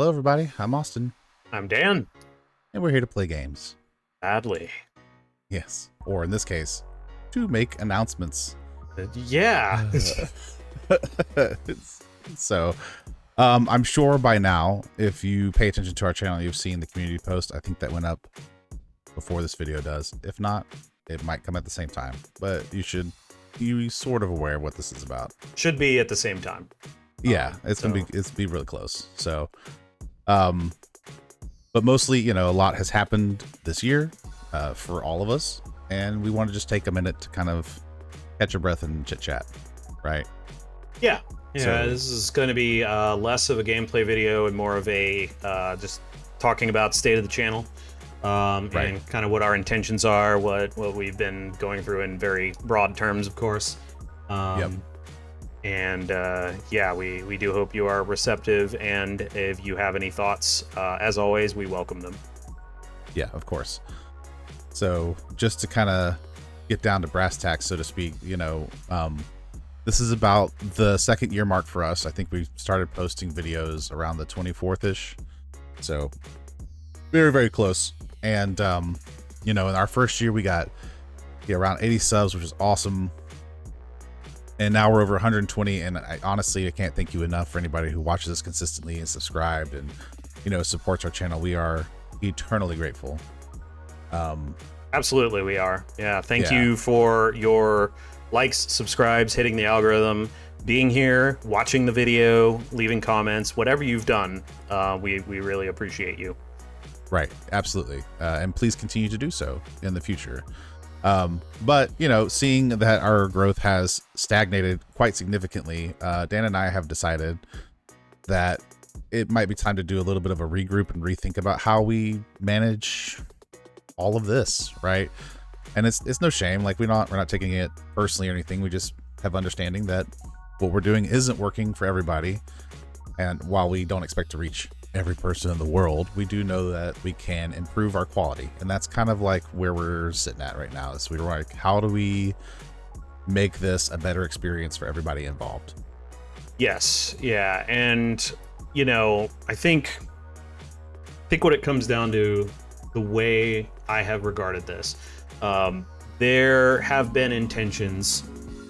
Hello, everybody. I'm Austin, I'm Dan. and we're here to play games. Badly. Yes, or in this case, to make announcements. Yeah. so, I'm sure by now, if you pay attention to our channel, you've seen the community post. I think that went up before this video does. If not, it might come at the same time. But you sort of aware of what this is about. Should be at the same time. Yeah, it's gonna be really close. So, but mostly, a lot has happened this year for all of us, and we want to just take a minute to kind of catch your breath and chit chat, right? Yeah. This is going to be less of a gameplay video and more of a just talking about state of the channel, and kind of what our intentions are, what we've been going through in very broad terms, of course. And we do hope you are receptive, and if you have any thoughts, as always, we welcome them. Yeah, of course. So just to kind of get down to brass tacks, so to speak, this is about the second year mark for us. I think we started posting videos around the 24th-ish. So very, very close. And, in our first year, we got around 80 subs, which is awesome. And now we're over 120. And I can't thank you enough for anybody who watches us consistently and subscribed and, supports our channel. We are eternally grateful. Absolutely, we are. Yeah, thank you for your likes, subscribes, hitting the algorithm, being here, watching the video, leaving comments, whatever you've done. We really appreciate you. Right, absolutely. And please continue to do so in the future. But, seeing that our growth has stagnated quite significantly, Dan and I have decided that it might be time to do a little bit of a regroup and rethink about how we manage all of this, right? And it's no shame. Like we're not taking it personally or anything. We just have understanding that what we're doing isn't working for everybody. And while we don't expect to reach every person in the world, we do know that we can improve our quality. And that's kind of like where we're sitting at right now. Is we're like, how do we make this a better experience for everybody involved? Yes. Yeah. And, I think what it comes down to, the way I have regarded this, there have been intentions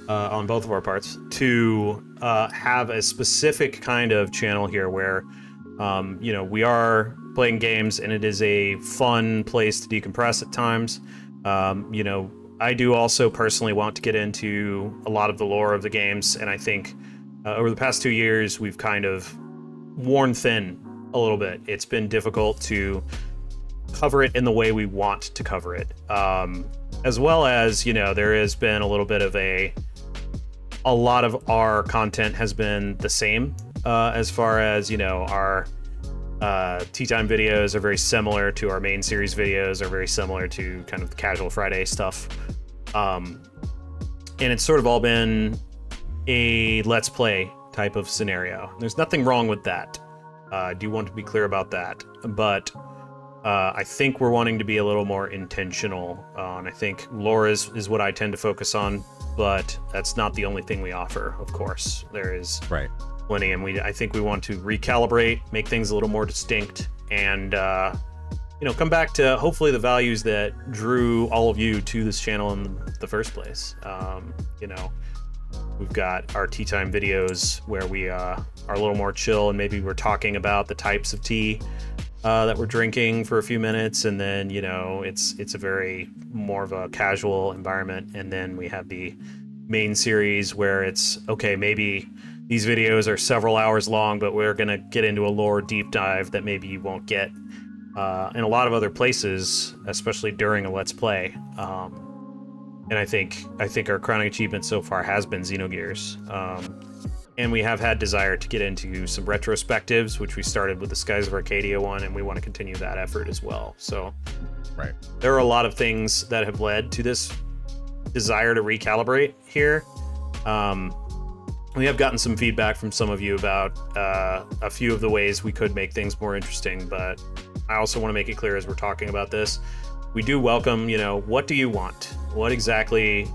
on both of our parts to have a specific kind of channel here where, we are playing games and it is a fun place to decompress at times. I do also personally want to get into a lot of the lore of the games, and I think over the past 2 years we've kind of worn thin a little bit. It's been difficult to cover it in the way we want to cover it, as well as there has been a little bit of a lot of our content has been the same, as far as our tea time videos are very similar to our main series videos, are very similar to kind of the casual Friday stuff, and it's sort of all been a let's play type of scenario. There's nothing wrong with that. I do want to be clear about that, but I think we're wanting to be a little more intentional, and I think lore is what I tend to focus on, but that's not the only thing we offer, of course. There is plenty, and I think we want to recalibrate, make things a little more distinct, and come back to hopefully the values that drew all of you to this channel in the first place. We've got our tea time videos where we are a little more chill, and maybe we're talking about the types of tea that we're drinking for a few minutes, and then it's a very more of a casual environment. And then we have the main series where it's okay, maybe these videos are several hours long, but we're gonna get into a lore deep dive that maybe you won't get in a lot of other places, especially during a let's play. And I think our crowning achievement so far has been Xenogears. And we have had desire to get into some retrospectives, which we started with the Skies of Arcadia one, and we want to continue that effort as well. So there are a lot of things that have led to this desire to recalibrate here. We have gotten some feedback from some of you about a few of the ways we could make things more interesting, but I also want to make it clear as we're talking about this, we do welcome, what do you want? What exactly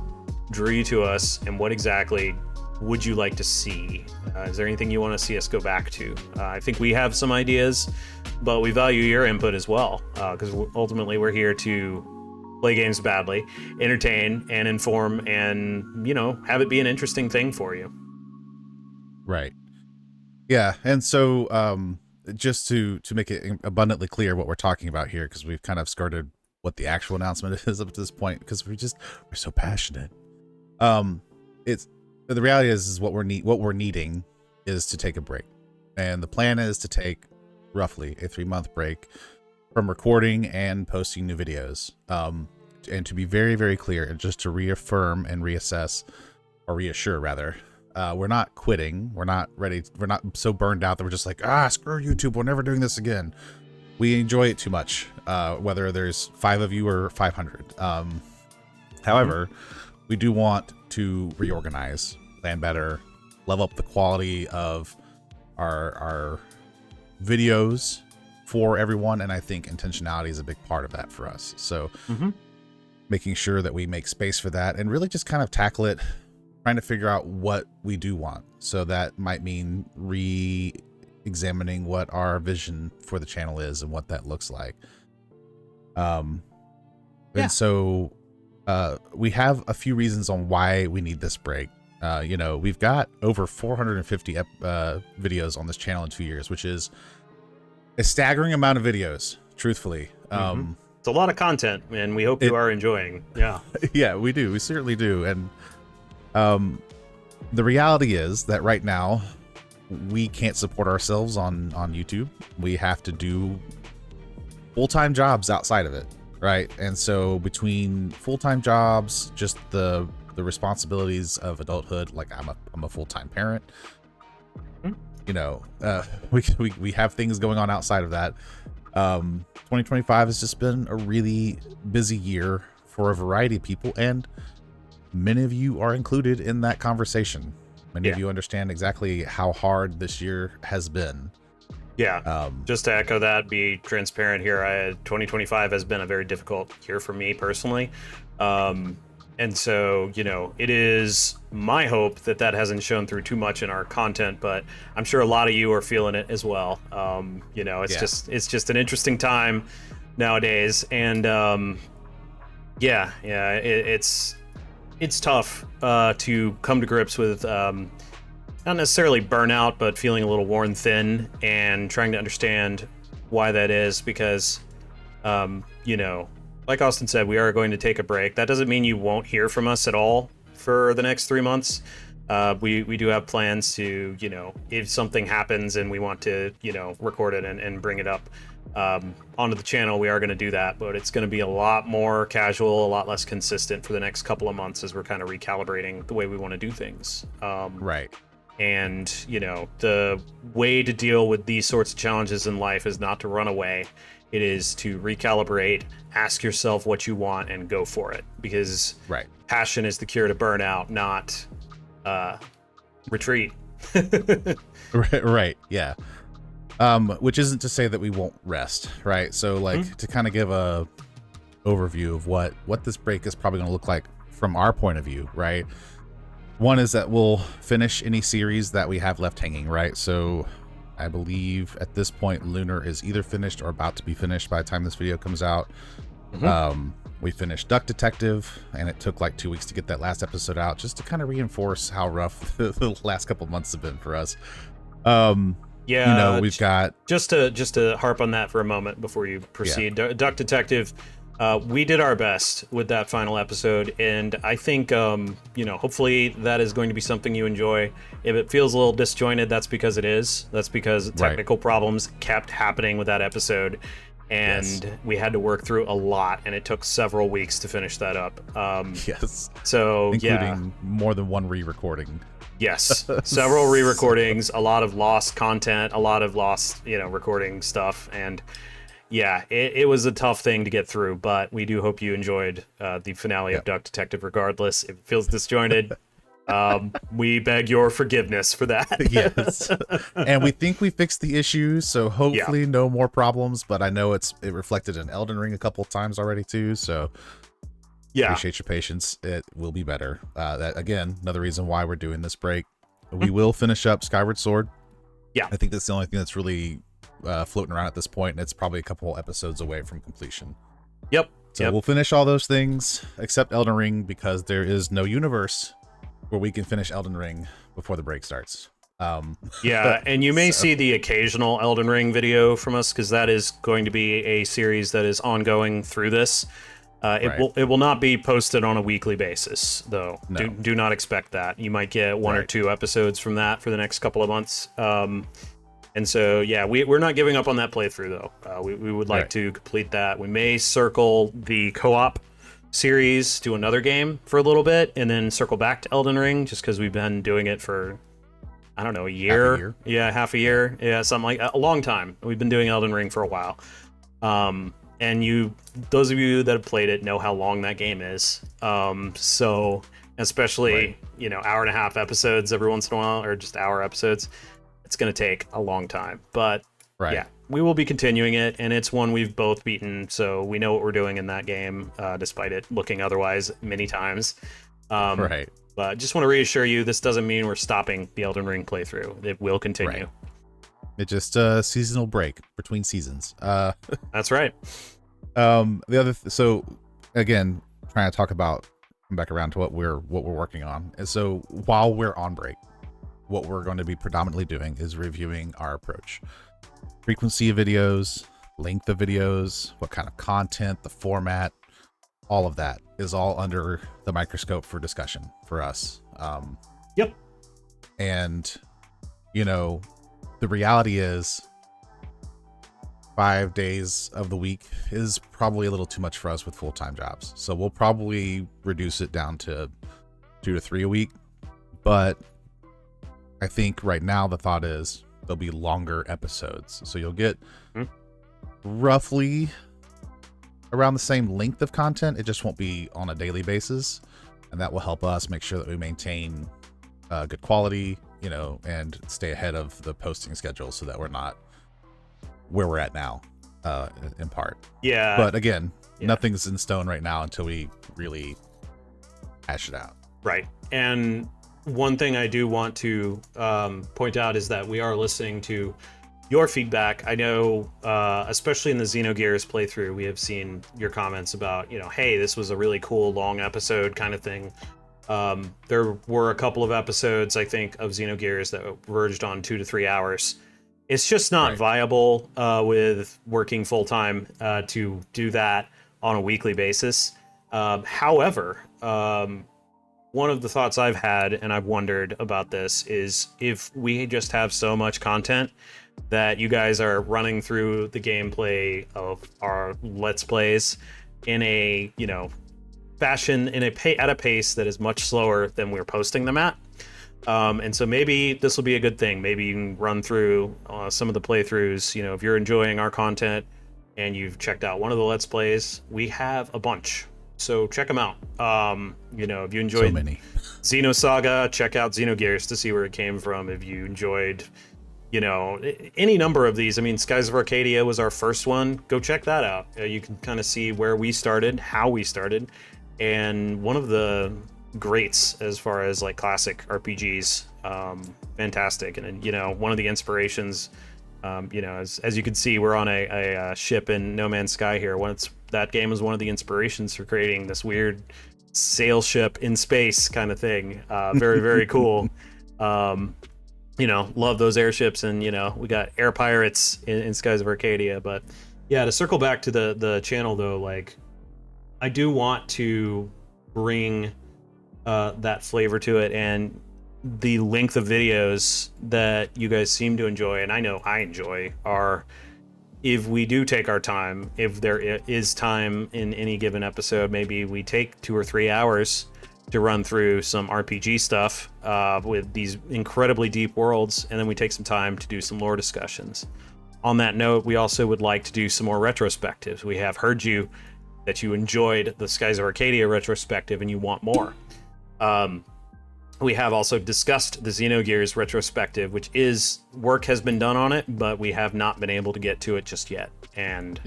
drew you to us, and what exactly would you like to see? Is there anything you want to see us go back to? I think we have some ideas, but we value your input as well, because ultimately we're here to play games badly, entertain and inform, and, you know, have it be an interesting thing for you. Right. Yeah. And so just to make it abundantly clear what we're talking about here, because we've kind of skirted what the actual announcement is up to this point, because we're so passionate. It's the reality is what we're needing is to take a break, and the plan is to take roughly a 3-month break from recording and posting new videos. And to be very, very clear, and just to reaffirm and reassess, or reassure rather, we're not quitting. We're not ready. We're not so burned out that we're just like, screw YouTube, we're never doing this again. We enjoy it too much, whether there's 5 of you or 500. However, we do want to reorganize, plan better, level up the quality of our videos for everyone, and I think intentionality is a big part of that for us. So making sure that we make space for that, and really just kind of tackle it, trying to figure out what we do want. So that might mean re-examining what our vision for the channel is and what that looks like. And so we have a few reasons on why we need this break. You know, we've got over 450 videos on this channel in 2 years, which is a staggering amount of videos, truthfully. It's a lot of content, and we hope you are enjoying. Yeah. Yeah, we do. We certainly do. And the reality is that right now we can't support ourselves on YouTube. We have to do full-time jobs outside of it, right? And so between full-time jobs, just the responsibilities of adulthood, like I'm a full-time parent, you know, we have things going on outside of that. 2025 has just been a really busy year for a variety of people, and many of you are included in that conversation. Many of you understand exactly how hard this year has been. Yeah. Just to echo that, be transparent here. 2025 has been a very difficult year for me personally. And so, you know, it is my hope that that hasn't shown through too much in our content, but I'm sure a lot of you are feeling it as well. You know, it's just an interesting time nowadays. And it's tough to come to grips with not necessarily burnout, but feeling a little worn thin and trying to understand why that is, because you know, like Austin said, we are going to take a break. That doesn't mean you won't hear from us at all for the next 3 months. We do have plans to, you know, if something happens and we want to, you know, record it and bring it up onto the channel, we are going to do that, but it's going to be a lot more casual, a lot less consistent for the next couple of months as we're kind of recalibrating the way we want to do things. Right. And, you know, the way to deal with these sorts of challenges in life is not to run away. It is to recalibrate, ask yourself what you want, and go for it. Because passion is the cure to burnout, not retreat. Right. Yeah. Which isn't to say that we won't rest, right? So, like, to kind of give a overview of what this break is probably going to look like from our point of view, right? One is that we'll finish any series that we have left hanging, right? So I believe at this point, Lunar is either finished or about to be finished by the time this video comes out. We finished Duck Detective, and it took like 2 weeks to get that last episode out, just to kind of reinforce how rough the last couple months have been for us. You know, we've got just to harp on that for a moment before you proceed. Duck Detective, we did our best with that final episode, and I think you know, hopefully that is going to be something you enjoy. If it feels a little disjointed, that's because it is. That's because technical problems kept happening with that episode, and we had to work through a lot, and it took several weeks to finish that up. So including more than one re-recording. Yes, several re-recordings, a lot of lost content, a lot of lost, you know, recording stuff, and yeah, it was a tough thing to get through, but we do hope you enjoyed the finale of Duck Detective regardless. If it feels disjointed, we beg your forgiveness for that. Yes. And we think we fixed the issues, so hopefully no more problems, but I know it reflected in Elden Ring a couple of times already too, so appreciate your patience. It will be better. That, again, another reason why we're doing this break. We will finish up Skyward Sword. Yeah. I think that's the only thing that's really floating around at this point, and it's probably a couple episodes away from completion. Yep. So we'll finish all those things except Elden Ring, because there is no universe where we can finish Elden Ring before the break starts. Yeah, and you may see the occasional Elden Ring video from us, because that is going to be a series that is ongoing through this. It will not be posted on a weekly basis, though. No. Do not expect that. You might get one or two episodes from that for the next couple of months. And so, yeah, we're not giving up on that playthrough, though. We would like to complete that. We may circle the co-op series to another game for a little bit, and then circle back to Elden Ring, just because we've been doing it for, I don't know, a year? Half a year. Yeah, half a year. Yeah, something like a long time. We've been doing Elden Ring for a while. And those of you that have played it know how long that game is. So especially, hour and a half episodes every once in a while, or just hour episodes, it's going to take a long time. But yeah, we will be continuing it, and it's one we've both beaten, so we know what we're doing in that game, despite it looking otherwise many times. But just want to reassure you, this doesn't mean we're stopping the Elden Ring playthrough. It will continue. It's just a seasonal break between seasons. That's right. So again, trying to come back around to what we're working on. And so while we're on break, what we're going to be predominantly doing is reviewing our approach. Frequency of videos, length of videos, what kind of content, the format, all of that is all under the microscope for discussion for us. Yep. And, the reality is 5 days of the week is probably a little too much for us with full-time jobs. So we'll probably reduce it down to 2 to 3 a week. But I think right now the thought is there'll be longer episodes. So you'll get roughly around the same length of content. It just won't be on a daily basis. And that will help us make sure that we maintain good quality, and stay ahead of the posting schedule so that we're not where we're at now, in part. Yeah. But again, nothing's in stone right now until we really hash it out. Right. And one thing I do want to point out is that we are listening to your feedback. I know, especially in the Xenogears playthrough, we have seen your comments about, hey, this was a really cool long episode kind of thing. There were a couple of episodes, I think, of Xenogears that verged on 2 to 3 hours. It's just not viable with working full-time to do that on a weekly basis. However, one of the thoughts I've had, and I've wondered about this, is if we just have so much content that you guys are running through the gameplay of our Let's Plays in a, fashion, at a pace that is much slower than we're posting them at. And so maybe this will be a good thing. Maybe you can run through some of the playthroughs. if you're enjoying our content and you've checked out one of the Let's Plays, we have a bunch. So check them out. If you enjoyed so many. Xenosaga, check out Xenogears to see where it came from. If you enjoyed, any number of these. I mean, Skies of Arcadia was our first one. Go check that out. You can kind of see where we started, how we started, and one of the greats as far as like classic RPGs. Fantastic. And one of the inspirations, as you can see, we're on a ship in No Man's Sky here. That game was one of the inspirations for creating this weird sail ship in space kind of thing. Very, very cool. Love those airships, and we got air pirates in Skies of Arcadia. But yeah, to circle back to the channel though, like I do want to bring that flavor to it, and the length of videos that you guys seem to enjoy, and I know I enjoy, are if we do take our time, if there is time in any given episode, maybe we take 2 or 3 hours to run through some RPG stuff with these incredibly deep worlds, and then we take some time to do some lore discussions. On that note, we also would like to do some more retrospectives. We have heard that you enjoyed the Skies of Arcadia retrospective and you want more. We have also discussed the Xenogears retrospective, which work has been done on it, but we have not been able to get to it just yet. And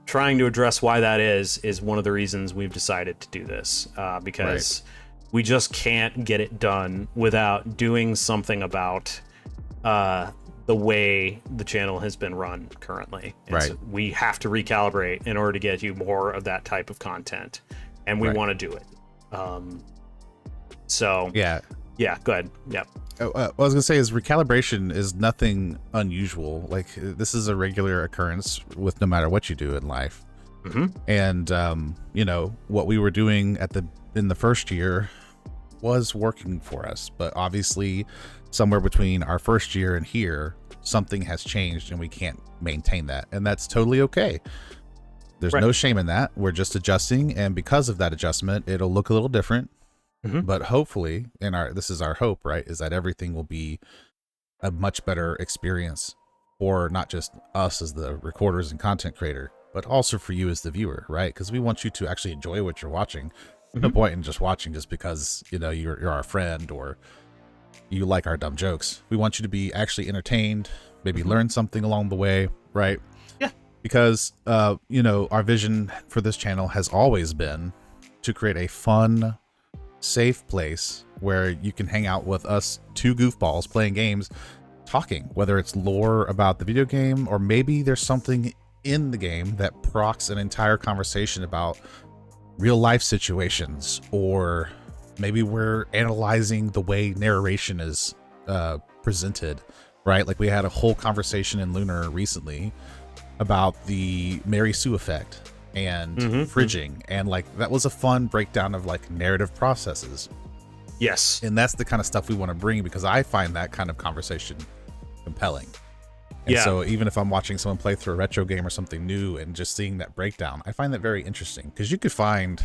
trying to address why that is one of the reasons we've decided to do this, because we just can't get it done without doing something about the way the channel has been run currently. And Right. so we have to recalibrate in order to get you more of that type of content, and we Right. want to do it. So Yeah. yeah, go ahead. Yep. What I was gonna say is recalibration is nothing unusual. Like, this is a regular occurrence with no matter what you do in life. Mm-hmm. And you know, what we were doing in the first year was working for us, but obviously somewhere between our first year and here, something has changed and we can't maintain that, and that's totally okay. There's Right. no shame in that. We're just adjusting, and because of that adjustment, it'll look a little different. Mm-hmm. But hopefully, this is our hope, right, is that everything will be a much better experience for not just us as the recorders and content creator, but also for you as the viewer, right? Because we want you to actually enjoy what you're watching. No Mhm. point in just watching just because, you know, you're our friend or you like our dumb jokes. We want you to be actually entertained, maybe learn something along the way, right? Yeah. Because you know, our vision for this channel has always been to create a fun, safe place where you can hang out with us two goofballs playing games, talking, whether it's lore about the video game or maybe there's something in the game that procs an entire conversation about real life situations, or maybe we're analyzing the way narration is presented, right? Like we had a whole conversation in Lunar recently about the Mary Sue effect and fridging, and like that was a fun breakdown of like narrative processes. Yes. And that's the kind of stuff we want to bring, because I find that kind of conversation compelling. And Yeah. so even if I'm watching someone play through a retro game or something new and just seeing that breakdown, I find that very interesting, because you could find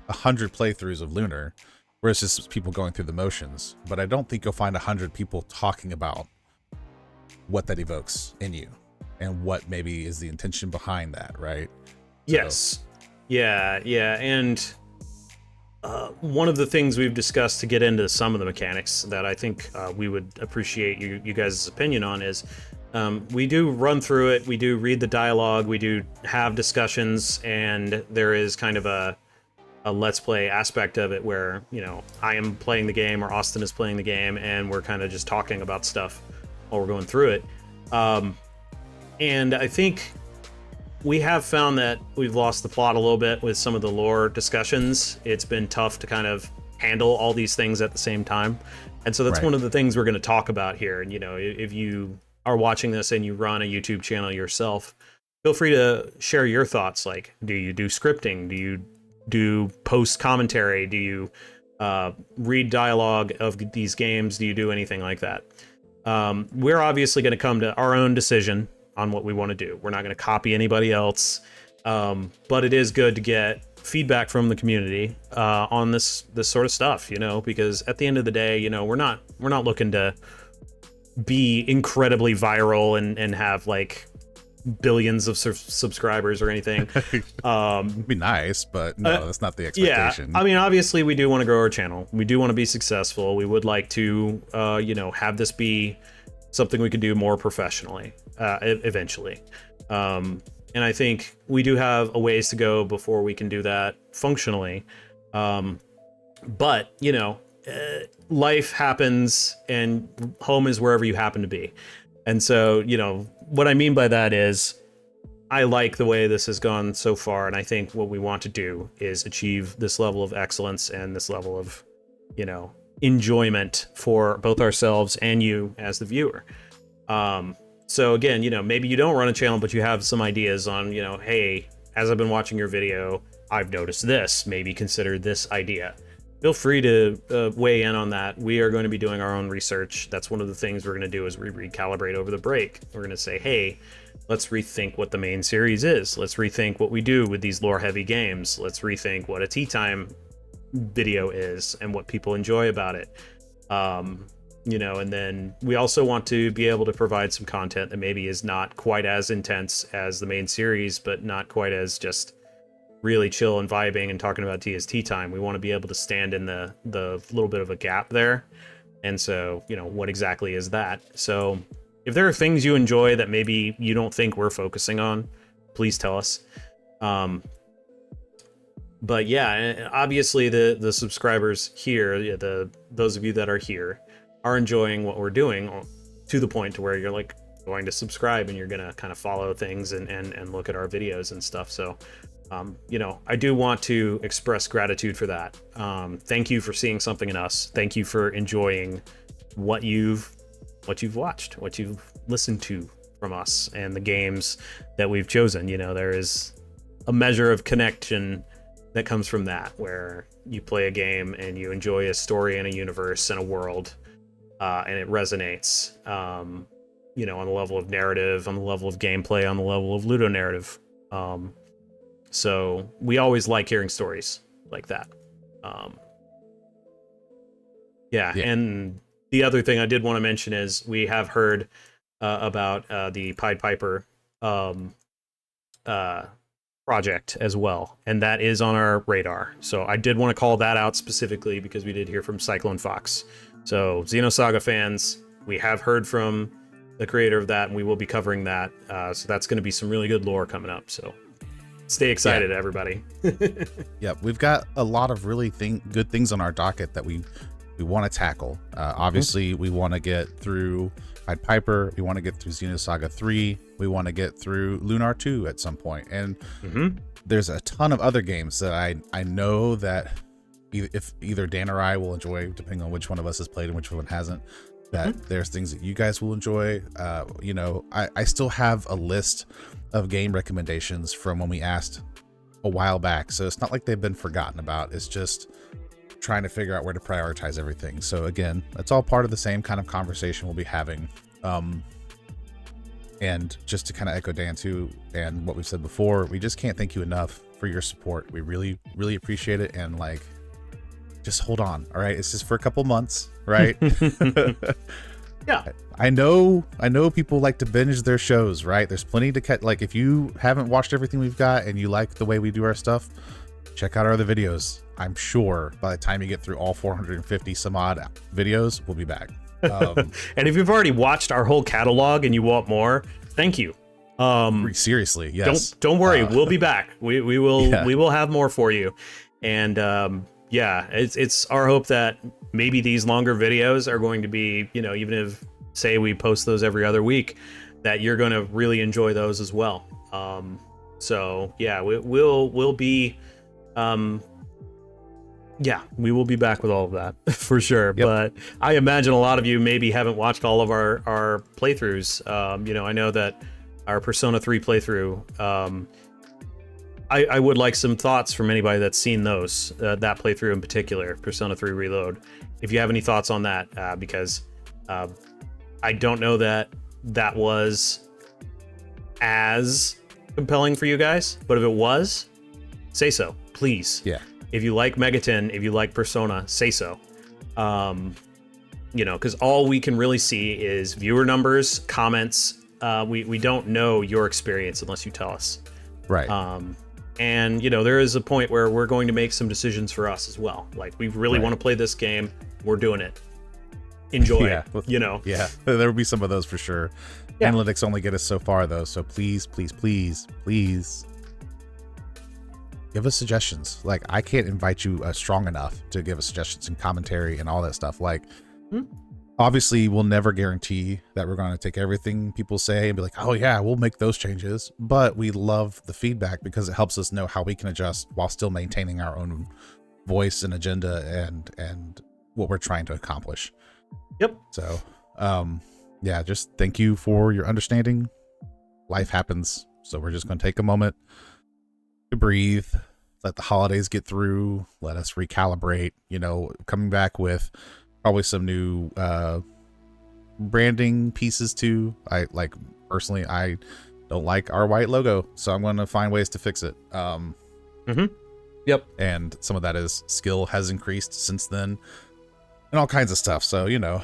100 playthroughs of Lunar where it's just people going through the motions, but I don't think you'll find 100 people talking about what that evokes in you and what maybe is the intention behind that, right? Yes. Yeah. And one of the things we've discussed to get into some of the mechanics that I think we would appreciate you guys' opinion on is we do run through it, we do read the dialogue, we do have discussions, and there is kind of a let's play aspect of it where, you know, I am playing the game or Austin is playing the game and we're kind of just talking about stuff while we're going through it. And I think we have found that we've lost the plot a little bit with some of the lore discussions. It's been tough to kind of handle all these things at the same time. And so that's Right. one of the things we're going to talk about here. And, you know, if you are watching this and you run a YouTube channel yourself, feel free to share your thoughts. Like, do you do scripting? Do you do post commentary? Do you read dialogue of these games? Do you do anything like that? We're obviously going to come to our own decision on what we want to do. We're not going to copy anybody else, but it is good to get feedback from the community on this sort of stuff, you know, because at the end of the day, you know, we're not looking to be incredibly viral and have like billions of subscribers or anything. It'd be nice, but no, that's not the expectation. Yeah, I mean, obviously we do want to grow our channel. We do want to be successful. We would like to, you know, have this be something we could do more professionally eventually. And I think we do have a ways to go before we can do that functionally. But, you know, life happens and home is wherever you happen to be. And so, you know, what I mean by that is I like the way this has gone so far. And I think what we want to do is achieve this level of excellence and this level of, you know, enjoyment for both ourselves and you as the viewer. So again, you know, maybe you don't run a channel, but you have some ideas on, you know, hey, as I've been watching your video, I've noticed this, maybe consider this idea. Feel free to weigh in on that. We are going to be doing our own research. That's one of the things we're going to do as we recalibrate over the break. We're going to say, hey, let's rethink what the main series is. Let's rethink what we do with these lore-heavy games. Let's rethink what a tea time video is and what people enjoy about it. You know, and then we also want to be able to provide some content that maybe is not quite as intense as the main series, but not quite as just really chill and vibing and talking about tea as tea time. We want to be able to stand in the little bit of a gap there. And so, you know, what exactly is that? So if there are things you enjoy that maybe you don't think we're focusing on, please tell us. But yeah, obviously the subscribers here, yeah, those of you that are here, are enjoying what we're doing to the point to where you're like going to subscribe and you're gonna kind of follow things and look at our videos and stuff. So, you know, I do want to express gratitude for that. Thank you for seeing something in us. Thank you for enjoying what you've watched, what you've listened to from us, and the games that we've chosen. You know, there is a measure of connection that comes from that, where you play a game and you enjoy a story and a universe and a world, and it resonates, you know, on the level of narrative, on the level of gameplay, on the level of ludonarrative. So we always like hearing stories like that. Yeah, and the other thing I did want to mention is we have heard about the Pied Piper project as well, and that is on our radar. So I did want to call that out specifically because we did hear from Cyclone Fox. So Xenosaga fans, we have heard from the creator of that, and we will be covering that. So that's going to be some really good lore coming up. So stay excited, everybody. Yep, we've got a lot of really good things on our docket that we want to tackle. Obviously, we want to get through Pied Piper. We want to get through Xenosaga 3. We want to get through Lunar 2 at some point. And there's a ton of other games that I know that if either Dan or I will enjoy, depending on which one of us has played and which one hasn't, that there's things that you guys will enjoy. You know, I still have a list of game recommendations from when we asked a while back. So it's not like they've been forgotten about. It's just trying to figure out where to prioritize everything. So again, that's all part of the same kind of conversation we'll be having. And just to kind of echo Dan too, and what we've said before, we just can't thank you enough for your support. We really, really appreciate it. And like, just hold on. All right. It's just for a couple months, right? Yeah. I know people like to binge their shows, right? There's plenty to catch. Like if you haven't watched everything we've got and you like the way we do our stuff, check out our other videos. I'm sure by the time you get through all 450 some odd videos, we'll be back. And if you've already watched our whole catalog and you want more, thank you. Seriously, yes. Don't worry, we'll be back. We will have more for you. And yeah, it's our hope that maybe these longer videos are going to be, you know, even if say we post those every other week, that you're going to really enjoy those as well. So yeah, we'll be yeah, we will be back with all of that for sure. Yep. But I imagine a lot of you maybe haven't watched all of our playthroughs. You know, I know that our Persona 3 playthrough, I would like some thoughts from anybody that's seen those, that playthrough in particular, Persona 3 Reload. If you have any thoughts on that, because I don't know that was as compelling for you guys, but if it was, say so, please. Yeah. If you like Megaton, if you like Persona, say so. You know, because all we can really see is viewer numbers, comments. We don't know your experience unless you tell us. Right. And, you know, there is a point where we're going to make some decisions for us as well. Like, we really want to play this game. We're doing it. Enjoy it, you know? Yeah, there will be some of those for sure. Yeah. Analytics only get us so far, though. So please, please, please, please give us suggestions. Like, I can't invite you strong enough to give us suggestions and commentary and all that stuff. Like, obviously, we'll never guarantee that we're going to take everything people say and be like, oh yeah, we'll make those changes. But we love the feedback because it helps us know how we can adjust while still maintaining our own voice and agenda and what we're trying to accomplish. Yep. So, yeah, just thank you for your understanding. Life happens. So we're just going to take a moment to breathe, let the holidays get through, let us recalibrate, you know, coming back with probably some new branding pieces too. I like, personally, I don't like our white logo, so I'm going to find ways to fix it. Yep. And some of that is skill has increased since then and all kinds of stuff. So, you know,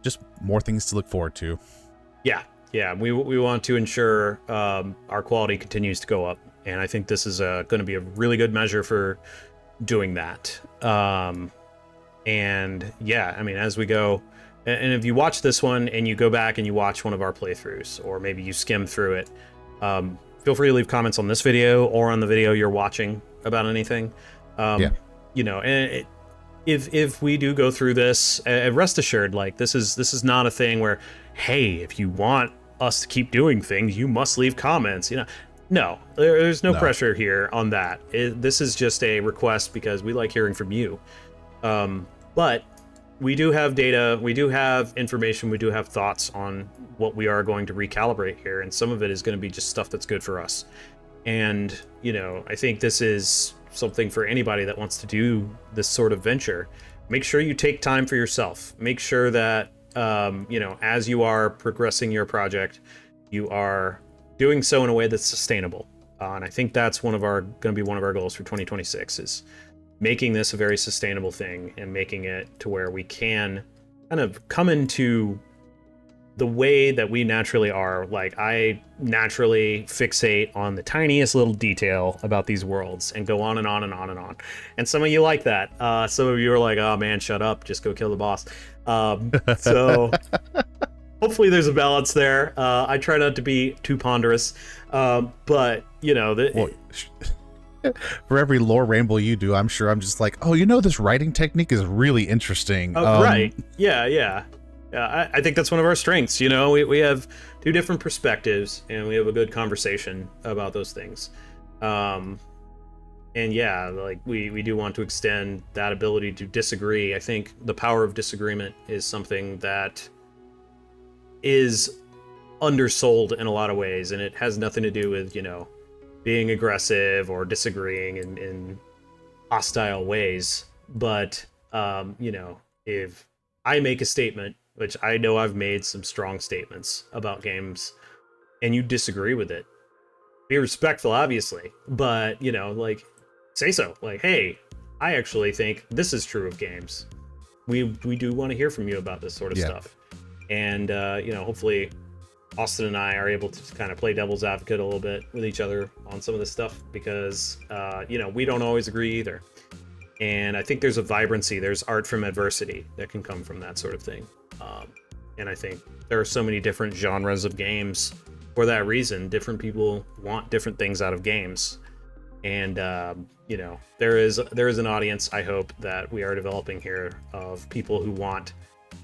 just more things to look forward to. Yeah. We want to ensure our quality continues to go up. And I think this is going to be a really good measure for doing that. And yeah, I mean, as we go, and if you watch this one and you go back and you watch one of our playthroughs, or maybe you skim through it, feel free to leave comments on this video or on the video you're watching about anything. Yeah. You know, and if we do go through this, rest assured, like this is not a thing where, hey, if you want us to keep doing things, you must leave comments. You know, no, there's no pressure here on that. This is just a request because we like hearing from you. But we do have data, we do have information, we do have thoughts on what we are going to recalibrate here, and some of it is going to be just stuff that's good for us. And, you know, I think this is something for anybody that wants to do this sort of venture. Make sure you take time for yourself. Make sure that, you know, as you are progressing your project, you are doing so in a way that's sustainable. And I think that's going to be one of our goals for 2026 is making this a very sustainable thing and making it to where we can kind of come into the way that we naturally are. Like, I naturally fixate on the tiniest little detail about these worlds and go on and on and on and on. And some of you like that. Some of you are like, oh man, shut up, just go kill the boss. So hopefully there's a balance there. I try not to be too ponderous, but you know, for every lore ramble you do, I'm sure I'm just like, oh, you know, this writing technique is really interesting. Right. Yeah. I think that's one of our strengths. You know, we have two different perspectives and we have a good conversation about those things. And yeah, like we do want to extend that ability to disagree. I think the power of disagreement is something that is undersold in a lot of ways, and it has nothing to do with, you know, being aggressive or disagreeing in hostile ways. But, you know, if I make a statement, which I know I've made some strong statements about games, and you disagree with it, be respectful, obviously, but, you know, like, say so. Like, hey, I actually think this is true of games. We do want to hear from you about this sort of stuff. And, you know, hopefully Austin and I are able to kind of play devil's advocate a little bit with each other on some of this stuff because, you know, we don't always agree either. And I think there's a vibrancy, there's art from adversity that can come from that sort of thing. And I think there are so many different genres of games for that reason. Different people want different things out of games. And, you know, there is an audience, I hope, that we are developing here of people who want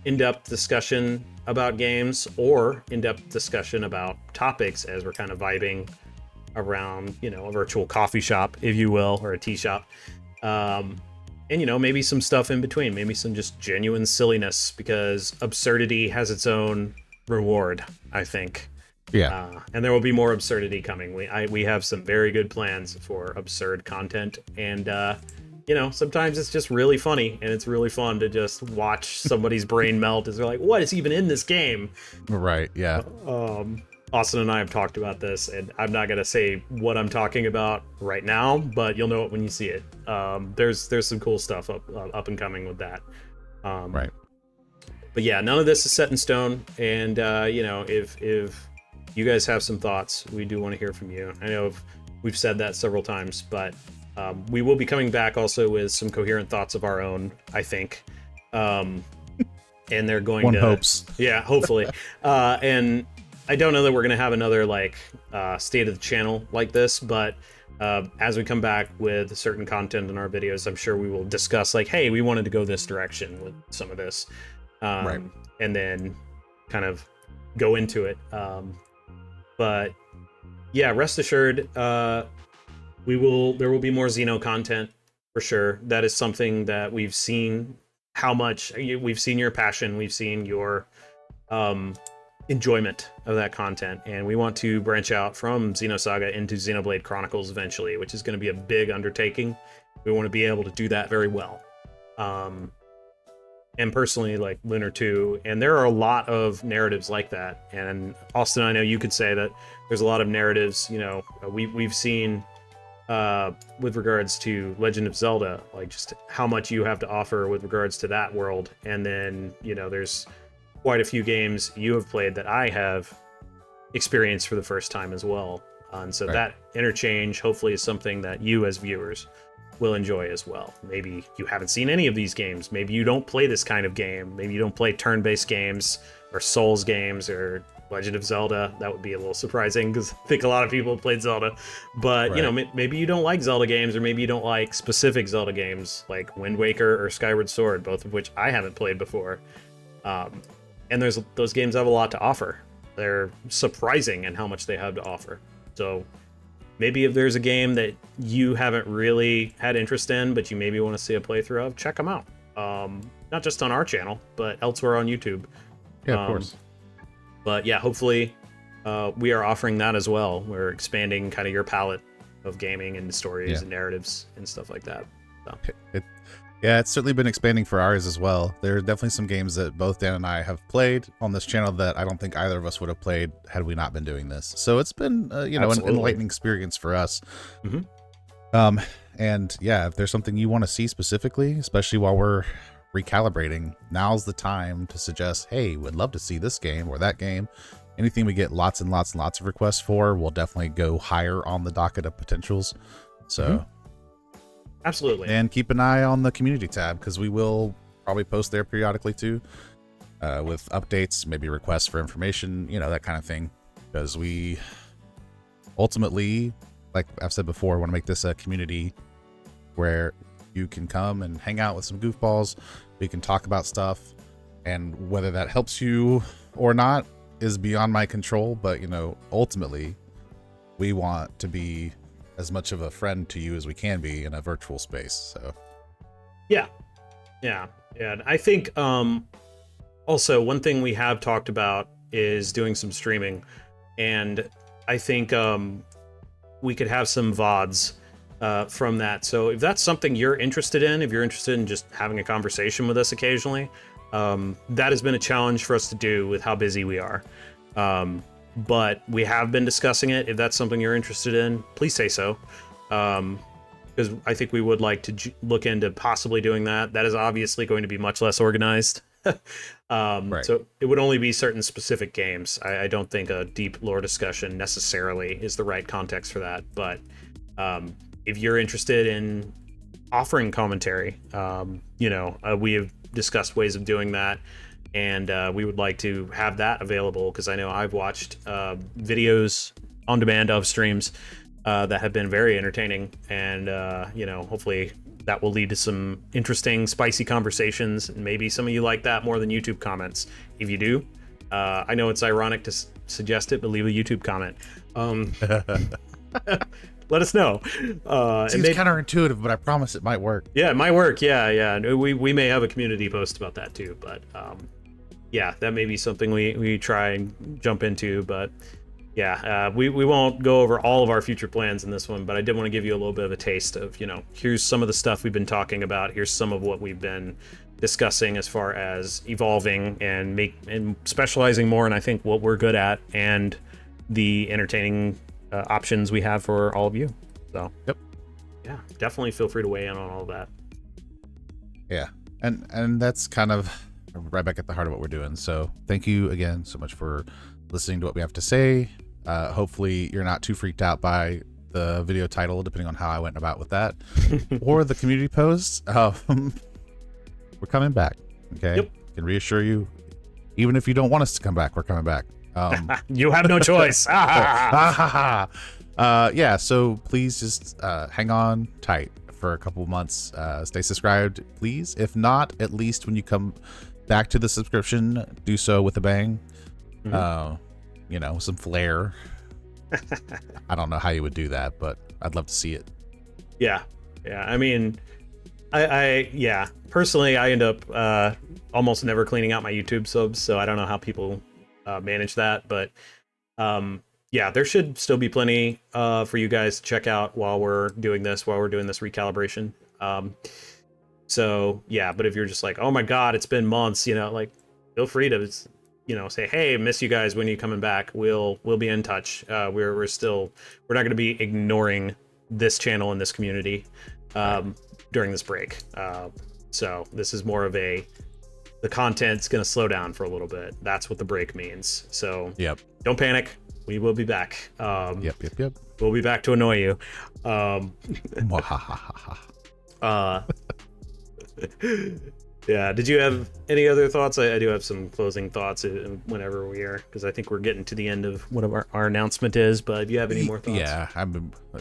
in-depth discussion about games or in-depth discussion about topics as we're kind of vibing around, you know, a virtual coffee shop, if you will, or a tea shop. And, you know, maybe some stuff in between, maybe some just genuine silliness, because absurdity has its own reward, I think. Yeah. And there will be more absurdity coming. We have some very good plans for absurd content, and you know, sometimes it's just really funny, and it's really fun to just watch somebody's brain melt as they're like, what is even in this game? Right, yeah. Austin and I have talked about this, and I'm not gonna say what I'm talking about right now, but you'll know it when you see it. There's some cool stuff up and coming with that. Right. But yeah, none of this is set in stone, and you know, if you guys have some thoughts, we do want to hear from you. I know we've said that several times, but we will be coming back also with some coherent thoughts of our own, I think. And they're going One to... hopes. Yeah, hopefully. And I don't know that we're going to have another, like, state of the channel like this, but as we come back with certain content in our videos, I'm sure we will discuss, like, hey, we wanted to go this direction with some of this. Right. And then kind of go into it. But yeah, rest assured, there will be more Xeno content for sure. That is something that we've seen we've seen your passion, we've seen your enjoyment of that content, and we want to branch out from Xenosaga into Xenoblade Chronicles eventually, which is going to be a big undertaking. We want to be able to do that very well. And personally, like Lunar 2, and there are a lot of narratives like that. And Austin, I know you could say that there's a lot of narratives, you know, we've seen with regards to Legend of Zelda, like just how much you have to offer with regards to that world. And then, you know, there's quite a few games you have played that I have experienced for the first time as well. And so that interchange hopefully is something that you as viewers will enjoy as well. Maybe you haven't seen any of these games. Maybe you don't play this kind of game. Maybe you don't play turn-based games or Souls games or Legend of Zelda. That would be a little surprising because I think a lot of people have played Zelda. But, you know, maybe you don't like Zelda games, or maybe you don't like specific Zelda games like Wind Waker or Skyward Sword, both of which I haven't played before. And those games have a lot to offer. They're surprising in how much they have to offer. So maybe if there's a game that you haven't really had interest in, but you maybe want to see a playthrough of, check them out. Not just on our channel, but elsewhere on YouTube. Yeah, of course. But yeah, hopefully we are offering that as well. We're expanding kind of your palette of gaming and stories and narratives and stuff like that. So. It's certainly been expanding for ours as well. There are definitely some games that both Dan and I have played on this channel that I don't think either of us would have played had we not been doing this. So it's been, an enlightening experience for us. Mm-hmm. And yeah, if there's something you want to see specifically, especially while we're recalibrating, now's the time to suggest, hey, we'd love to see this game or that game. Anything we get lots and lots and lots of requests for will definitely go higher on the docket of potentials. So absolutely. And keep an eye on the community tab, because we will probably post there periodically too, with updates, maybe requests for information, that kind of thing. Because we ultimately, like I've said before, want to make this a community where you can come and hang out with some goofballs. We can talk about stuff, and whether that helps you or not is beyond my control. But ultimately, we want to be as much of a friend to you as we can be in a virtual space. So yeah. And I think also one thing we have talked about is doing some streaming, and I think we could have some VODs from that. So if that's something you're interested in, if you're interested in just having a conversation with us occasionally, that has been a challenge for us to do with how busy we are. But we have been discussing it. If that's something you're interested in, please say so. Because I think we would like to look into possibly doing that. That is obviously going to be much less organized. Right. So it would only be certain specific games. I don't think a deep lore discussion necessarily is the right context for that. But if you're interested in offering commentary, we have discussed ways of doing that. And we would like to have that available, because I know I've watched videos on demand of streams that have been very entertaining. And, hopefully that will lead to some interesting, spicy conversations. And maybe some of you like that more than YouTube comments. If you do, I know it's ironic to suggest it, but leave a YouTube comment. Let us know. Seems counterintuitive, but I promise it might work. Yeah, it might work. Yeah. We may have a community post about that too, but that may be something we try and jump into. But we won't go over all of our future plans in this one, but I did want to give you a little bit of a taste of, here's some of the stuff we've been talking about. Here's some of what we've been discussing as far as evolving and specializing more, and I think what we're good at, and the entertaining options we have for all of you. So definitely feel free to weigh in on all of that. And that's kind of right back at the heart of what we're doing. So thank you again so much for listening to what we have to say. Hopefully you're not too freaked out by the video title, depending on how I went about with that, or the community post. We're coming back. Okay. Yep. I can reassure you, even if you don't want us to come back, we're coming back. You have no choice. So please just hang on tight for a couple months. Stay subscribed, please. If not, at least when you come back to the subscription, do so with a bang. Some flair. I don't know how you would do that, but I'd love to see it. Yeah. I mean, I personally, I end up almost never cleaning out my YouTube subs, so I don't know how people manage that, but there should still be plenty for you guys to check out while we're doing this recalibration. But if you're just like, oh my god, it's been months, feel free to say, hey, miss you guys, when are you coming back? We'll be in touch. We're not going to be ignoring this channel and this community during this break. So this is more of the content's going to slow down for a little bit. That's what the break means. So don't panic. We will be back. Yep. We'll be back to annoy you. Yeah. Did you have any other thoughts? I do have some closing thoughts whenever we are, because I think we're getting to the end of what our announcement is. But if you have any more thoughts? Yeah,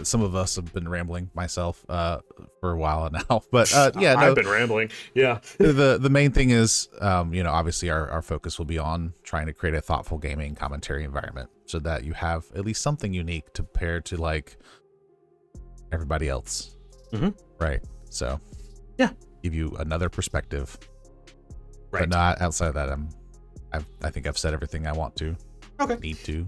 some of us have been rambling myself for a while now, but yeah, no, I've been rambling. Yeah. the main thing is, obviously our focus will be on trying to create a thoughtful gaming commentary environment so that you have at least something unique to pair to like everybody else. Mm-hmm. Right. So yeah, give you another perspective, right? But not outside of that. I think I've said everything I want to. Okay. Need to.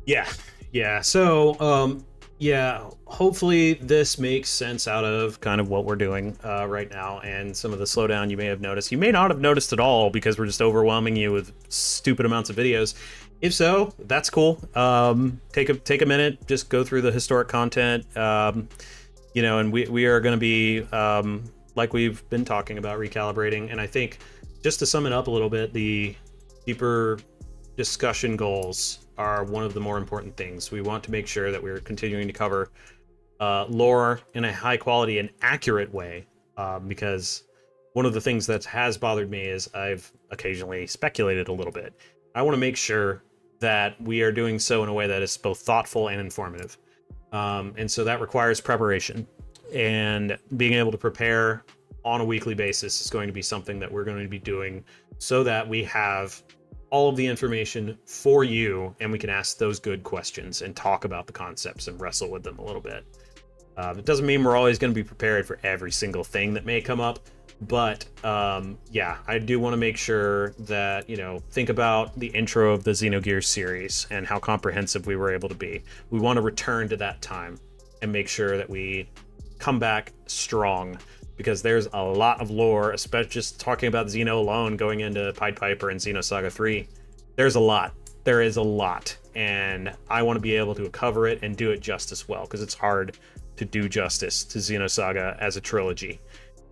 Yeah. So yeah, hopefully this makes sense out of kind of what we're doing right now, and some of the slowdown you may have noticed. You may not have noticed at all because we're just overwhelming you with stupid amounts of videos. If so, that's cool. Take a minute, just go through the historic content. And we are going to be, like we've been talking about, recalibrating. And I think, just to sum it up a little bit, the deeper discussion goals are one of the more important things. We want to make sure that we're continuing to cover lore in a high quality and accurate way, because one of the things that has bothered me is I've occasionally speculated a little bit. I want to make sure that we are doing so in a way that is both thoughtful and informative. And so that requires preparation, and being able to prepare on a weekly basis is going to be something that we're going to be doing so that we have all of the information for you, and we can ask those good questions and talk about the concepts and wrestle with them a little bit. It doesn't mean we're always going to be prepared for every single thing that may come up, but yeah, I do want to make sure that, think about the intro of the Xenogears series and how comprehensive we were able to be. We want to return to that time and make sure that we come back strong, because there's a lot of lore, especially just talking about Xeno alone, going into Pied Piper and Xenosaga 3. There is a lot, and I want to be able to cover it and do it justice well, because it's hard to do justice to Xenosaga as a trilogy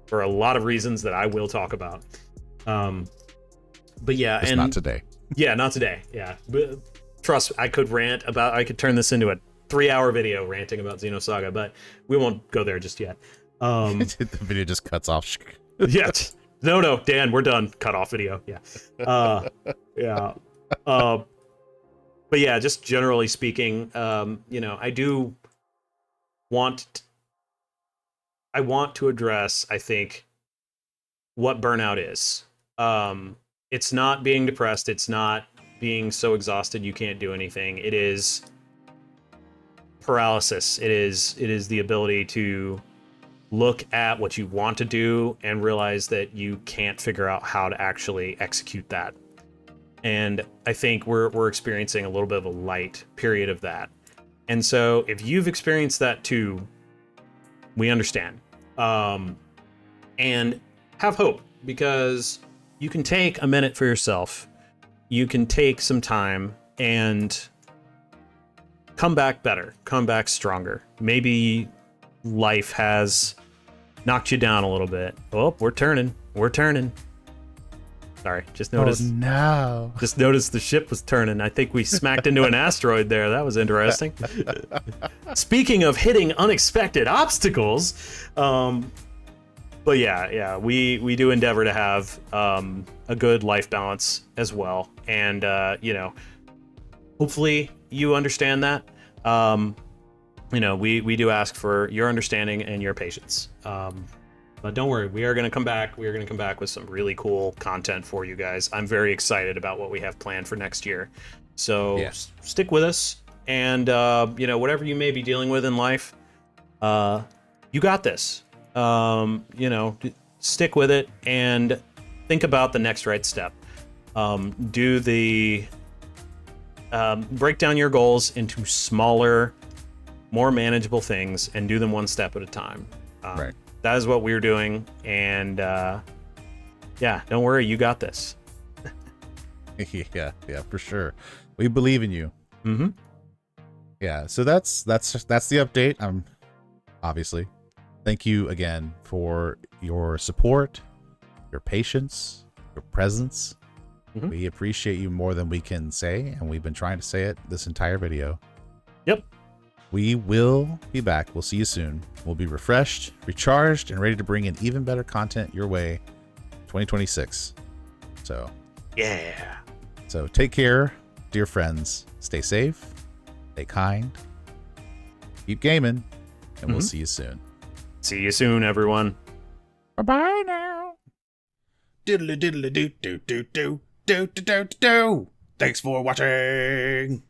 for a lot of reasons that I will talk about. But yeah, just not today. Yeah, not today. Yeah, but trust, I could turn this into a 3-hour video ranting about Xenosaga, but we won't go there just yet. The video just cuts off. Yeah. No, Dan, we're done. Cut off video. Yeah. Yeah. But yeah, just generally speaking, I want to address, I think, what burnout is. It's not being depressed. It's not being so exhausted you can't do anything. It is paralysis. It is the ability to look at what you want to do and realize that you can't figure out how to actually execute that. And I think we're experiencing a little bit of a light period of that. And so if you've experienced that too, we understand. And have hope, because you can take a minute for yourself. You can take some time and come back better, come back stronger. Maybe life has knocked you down a little bit. Oh, we're turning. Sorry, just noticed. Oh, no. Just noticed the ship was turning. I think we smacked into an asteroid there. That was interesting. Speaking of hitting unexpected obstacles, but yeah, we do endeavor to have a good life balance as well, and hopefully you understand that. We do ask for your understanding and your patience. But don't worry, we are going to come back. We are going to come back with some really cool content for you guys. I'm very excited about what we have planned for next year. So Stick with us, and whatever you may be dealing with in life, you got this. Stick with it and think about the next right step. Break down your goals into smaller, more manageable things and do them one step at a time. Right. That is what we're doing, and don't worry, you got this. yeah, for sure. We believe in you. Mm-hmm. Yeah, so that's the update. Obviously, thank you again for your support, your patience, your presence. Mm-hmm. We appreciate you more than we can say, and we've been trying to say it this entire video. Yep. We will be back. We'll see you soon. We'll be refreshed, recharged, and ready to bring in even better content your way 2026. So Yeah. So take care, dear friends. Stay safe, stay kind, keep gaming, and we'll see you soon. See you soon, everyone. Bye-bye now. Diddly diddly do do do do do do do do. Thanks for watching.